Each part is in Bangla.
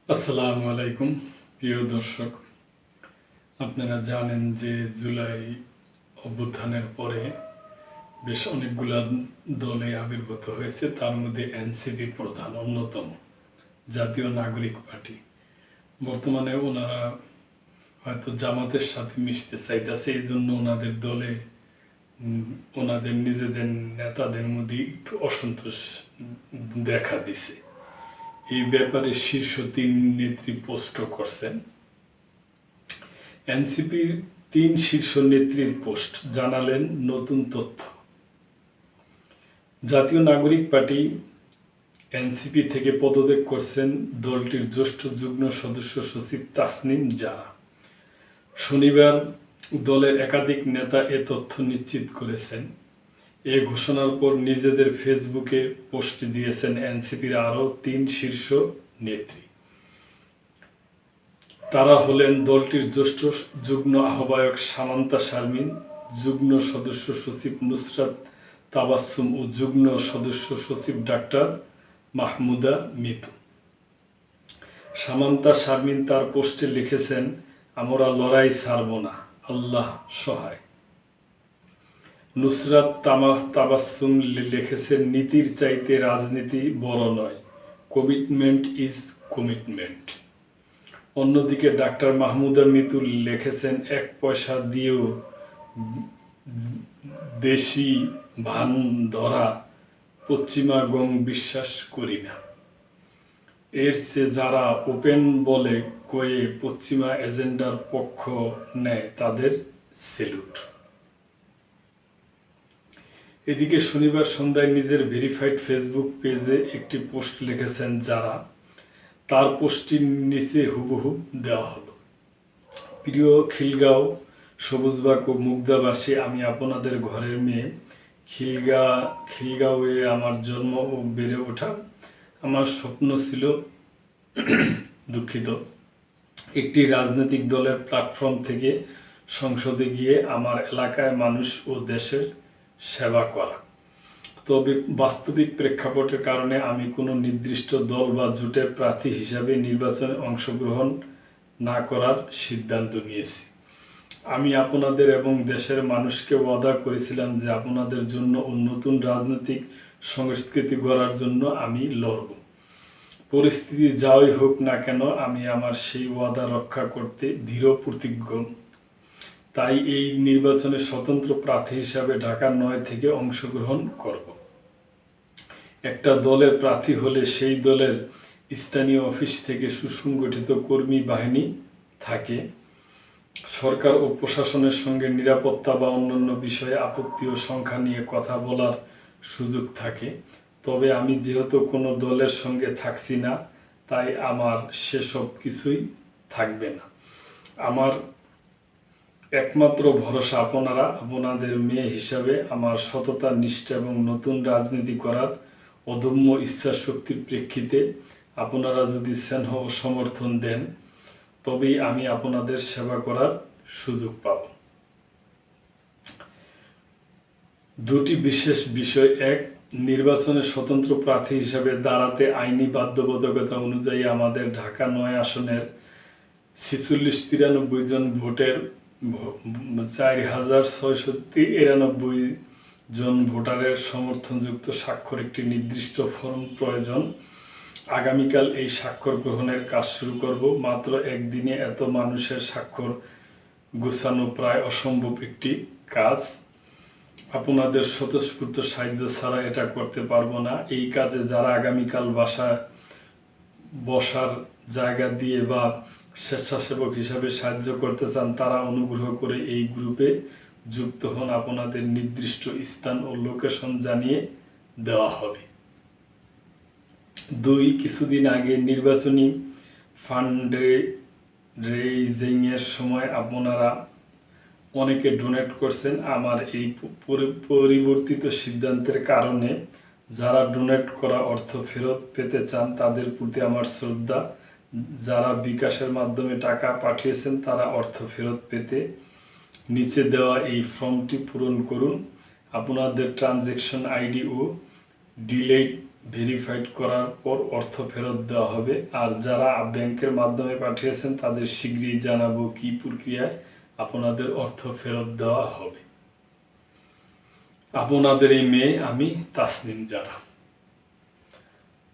আসসালামু আলাইকুম প্রিয় দর্শক। আপনারা জানেন যে জুলাই অভ্যুত্থানের পরে বেশ অনেকগুলা দলে আবির্ভূত হয়েছে, তার মধ্যে এনসিপি প্রধান অন্যতম, জাতীয় নাগরিক পার্টি। বর্তমানে ওনারা হয়তো জামাতের সাথে মিশতে চাইতেছে, এই জন্য ওনাদের দলে ওনাদের নিজেদের নেতাদের মধ্যে একটু অসন্তোষ দেখা দিছে। এই ব্যাপারে শীর্ষ 3 নেত্রী পোস্ট করছেন। এনসিপির 3 শীর্ষ নেত্রীর পোস্ট জানালেন নতুন তথ্য। জাতীয় নাগরিক পার্টি এনসিপি থেকে পদত্যাগ করছেন দলটির জ্যেষ্ঠ যুগ্ম সদস্য সচিব তাসনিম জারা। শনিবার দলের একাধিক নেতা এ তথ্য নিশ্চিত করেছেন। এ ঘোষণার পর নিজেদের ফেসবুকে পোস্ট দিয়েছেন এনসিপির আরও 3 শীর্ষ নেত্রী। তারা হলেন দলটির জ্যেষ্ঠ যুগ্ম আহ্বায়ক সামান্তা শারমিন, যুগ্ম সদস্য সচিব নুসরাত তাবাসসুম ও যুগ্ম সদস্য সচিব ডাক্তার মাহমুদা মিতু। সামান্তা শারমিন তার পোস্টে লিখেছেন, আমরা লড়াই ছাড়ব না, আল্লাহ সহায়। নুসরাত তাবাসসুম লিখেছেন, নীতির চাইতে রাজনীতি বড় নয়, কমিটমেন্ট ইজ কমিটমেন্ট। অন্যদিকে ডাক্তার মাহমুদা মিতু লিখেছেন, 1 পয়সা দিয়েও দেশি ভান ধরা পশ্চিমা গং বিশ্বাস করি না। এর চেয়ে যারা ওপেন বলে কয়ে পশ্চিমা এজেন্ডার পক্ষ নেয় তাদের সেলুট। এদিকে শনিবার সন্ধ্যায় নিজের ভেরিফাইড ফেসবুক পেজে একটি পোস্ট লিখেছেন যারা। তার পোস্টটির নিচে হুবহু দেওয়া হলো, প্রিয় খিলগাঁও, সবুজবাগ ও মুগদাবাসী, আমি আপনাদের ঘরের মেয়ে। খিলগাঁওয়ে আমার জন্ম ও বেড়ে ওঠা। আমার স্বপ্ন ছিল একটি রাজনৈতিক দলের প্ল্যাটফর্ম থেকে সংসদে গিয়ে আমার এলাকায় মানুষ ও দেশের সেবা করা। তবে বাস্তবিক প্রেক্ষাপটের কারণে আমি কোনো নির্দিষ্ট দল বা জোটের প্রার্থী হিসাবে নির্বাচনে অংশগ্রহণ না করার সিদ্ধান্ত নিয়েছি। আমি আপনাদের এবং দেশের মানুষকে ওয়াদা করেছিলাম যে আপনাদের জন্য ও নতুন রাজনৈতিক সংস্কৃতি গড়ার জন্য আমি লড়ব। পরিস্থিতি যাই হোক না কেন, আমি আমার সেই ওয়াদা রক্ষা করতে দৃঢ় প্রতিজ্ঞ। তাই এই নির্বাচনে স্বতন্ত্র প্রার্থী হিসাবে ঢাকা 9 থেকে অংশগ্রহণ করব। একটা দলের প্রার্থী হলে সেই দলের স্থানীয় অফিস থেকে সুসংগঠিত কর্মী বাহিনী থাকে। সরকার ও প্রশাসনের সঙ্গে নিরাপত্তা বা অন্যান্য বিষয়ে আপত্তি ও সংখ্যা নিয়ে কথা বলার সুযোগ থাকে। তবে আমি যেহেতু কোনো দলের সঙ্গে থাকছি না, তাই আমার সেসব কিছুই থাকবে না। আমার একমাত্র ভরসা আপনারা। আপনাদের মেয়ে হিসাবে আমার সততা, নিষ্ঠা এবং নতুন রাজনীতি করার অদম্য ইচ্ছাশক্তির প্রেক্ষিতে আপনারা যদি স্নেহ ও সমর্থন দেন, তবেই আমি আপনাদের সেবা করার সুযোগ পাব। 2টি বিশেষ বিষয়। 1, নির্বাচনে স্বতন্ত্র প্রার্থী হিসাবে দাঁড়াতে আইনি বাধ্যবাধকতা অনুযায়ী আমাদের ঢাকা 9 আসনের 4693 জন ভোটের 4693 জন ভোটারের সমর্থনযুক্ত স্বাক্ষর একটি নির্দিষ্ট ফর্ম প্রয়োজন। আগামীকাল এই স্বাক্ষর গ্রহণের কাজ শুরু করব। মাত্র একদিনে এত মানুষের স্বাক্ষর গোছানো প্রায় অসম্ভব একটি কাজ। আপনাদের স্বতঃস্ফূর্ত সাহায্য ছাড়া এটা করতে পারবো না। এই কাজে যারা আগামীকাল বসার জায়গা দিয়ে বা স্বেচ্ছাসেবক হিসাবে সাহায্য করতে চান, তারা অনুগ্রহ করে এই গ্রুপে যুক্ত হন। আপনাদের নির্দিষ্ট স্থান ও লোকেশন জানিয়ে দেওয়া হবে। 2, কিছুদিন আগে নির্বাচনী ফান্ডরেইজিংয়ের সময় আপনারা অনেকে ডোনেট করছেন। আমার এই পরিবর্তিত সিদ্ধান্তের কারণে যারা ডোনেট করা অর্থ ফেরত পেতে চান তাদের প্রতি আমার শ্রদ্ধা। যারা বিকাশের মাধ্যমে টাকা পাঠিয়েছেন তারা অর্থ ফেরত পেতে নিচে দেওয়া এই ফর্মটি পূরণ করুন। আপনাদের ট্রানজ্যাকশন আইডি ও ডিলেট ভেরিফাইড করার পর অর্থ ফেরত দেওয়া হবে। আর যারা ব্যাংকের মাধ্যমে পাঠিয়েছেন তাদের শীঘ্রই জানাবো কি প্রক্রিয়ায় আপনাদের অর্থ ফেরত দেওয়া হবে। আপনাদের এই মেয়ে আমি তাসনিম জারা।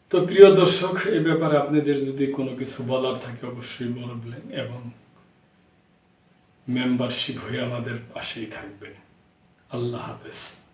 তো প্রিয় দর্শক, এই ব্যাপারে আপনাদের যদি কোনো কিছু বলার থাকে অবশ্যই বলবেন এবং মেম্বারশিপ হয়ে আমাদের পাশেই থাকবেন। আল্লাহ হাফেজ।